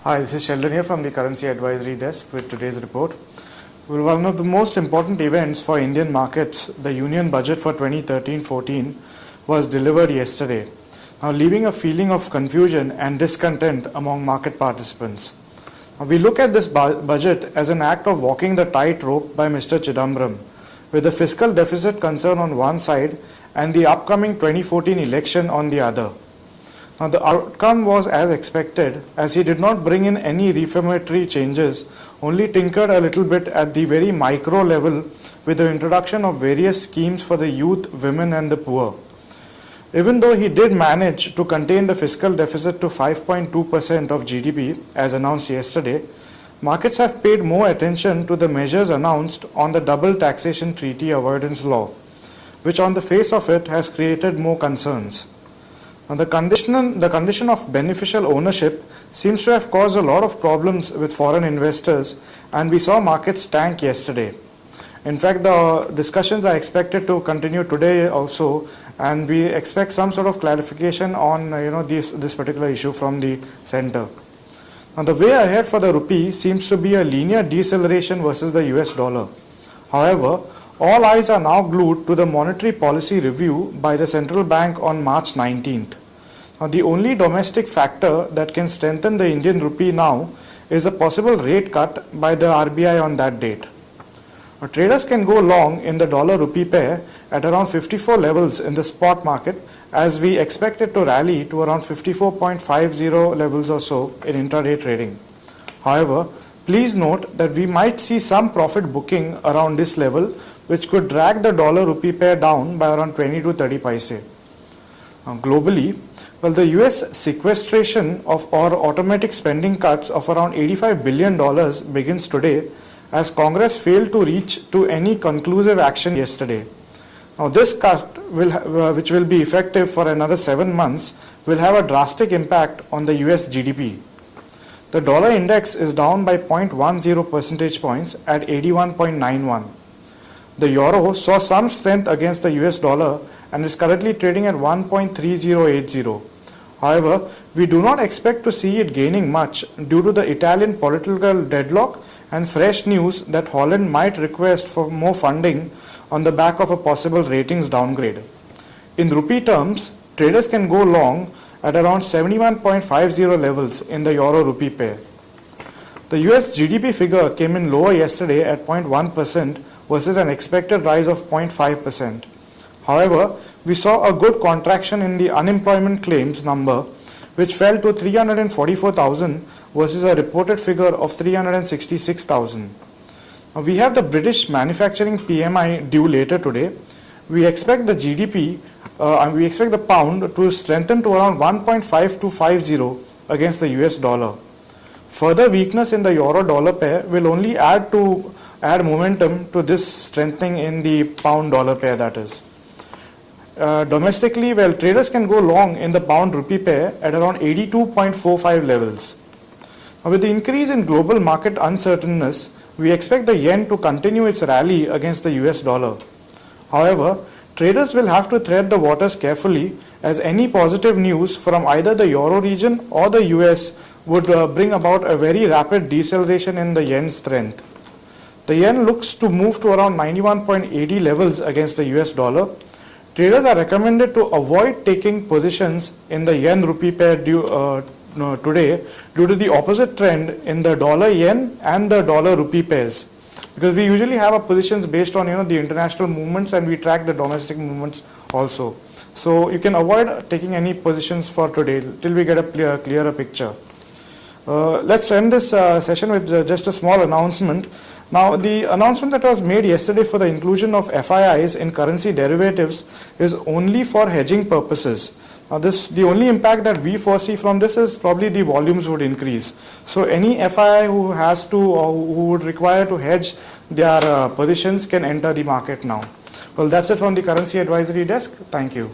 Hi, this is Sheldon here from the Currency Advisory Desk with today's report. Well, one of the most important events for Indian markets, the Union Budget for 2013-14, was delivered yesterday, now leaving a feeling of confusion and discontent among market participants. Now, we look at this budget as an act of walking the tightrope by Mr. Chidambaram, with the fiscal deficit concern on one side and the upcoming 2014 election on the other. Now, the outcome was as expected, as he did not bring in any reformatory changes, only tinkered a little bit at the very micro level with the introduction of various schemes for the youth, women and the poor. Even though he did manage to contain the fiscal deficit to 5.2% of GDP as announced yesterday, markets have paid more attention to the measures announced on the double taxation treaty avoidance law, which on the face of it has created more concerns. Now, the condition of beneficial ownership seems to have caused a lot of problems with foreign investors, and we saw markets tank yesterday. In fact, the discussions are expected to continue today also, and we expect some sort of clarification on this particular issue from the center. Now, the way ahead for the rupee seems to be a linear deceleration versus the US dollar. However, all eyes are now glued to the monetary policy review by the central bank on March 19th. Now, the only domestic factor that can strengthen the Indian rupee now is a possible rate cut by the RBI on that date. Now, traders can go long in the dollar-rupee pair at around 54 levels in the spot market, as we expect it to rally to around 54.50 levels or so in intraday trading. However, please note that we might see some profit booking around this level, which could drag the dollar-rupee pair down by around 20 to 30 paise. Now, globally, well, the US sequestration of or automatic spending cuts of around $85 billion begins today, as Congress failed to reach to any conclusive action yesterday. Now, this cut, which will be effective for another 7 months, will have a drastic impact on the US GDP. The dollar index is down by 0.10 percentage points at 81.91. The euro saw some strength against the US dollar and is currently trading at 1.3080. However, we do not expect to see it gaining much due to the Italian political deadlock and fresh news that Holland might request for more funding on the back of a possible ratings downgrade. In rupee terms, traders can go long at around 71.50 levels in the euro-rupee pair. The US GDP figure came in lower yesterday at 0.1% versus an expected rise of 0.5%. However, we saw a good contraction in the unemployment claims number, which fell to 344,000 versus a reported figure of 366,000. Now, we have the British manufacturing PMI due later today. We expect the GDP and we expect the pound to strengthen to around 1.5250 against the US dollar. Further weakness in the euro-dollar pair will only add momentum to this strengthening in the pound-dollar pair, that is. Domestically, well, traders can go long in the pound-rupee pair at around 82.45 levels. Now, with the increase in global market uncertainness, we expect the yen to continue its rally against the US dollar. However, traders will have to tread the waters carefully, as any positive news from either the euro region or the US would bring about a very rapid deceleration in the yen's strength. The yen looks to move to around 91.80 levels against the US dollar. Traders are recommended to avoid taking positions in the yen-rupee pair today due to the opposite trend in the dollar-yen and the dollar-rupee pairs, because we usually have our positions based on the international movements, and we track the domestic movements also. So you can avoid taking any positions for today till we get a clearer picture. Let's end this session with just a small announcement. Now, the announcement that was made yesterday for the inclusion of FIIs in currency derivatives is only for hedging purposes. Now, the only impact that we foresee from this is probably the volumes would increase. So any FII who has to or who would require to hedge their positions can enter the market now. Well, that's it from the Currency Advisory Desk. Thank you.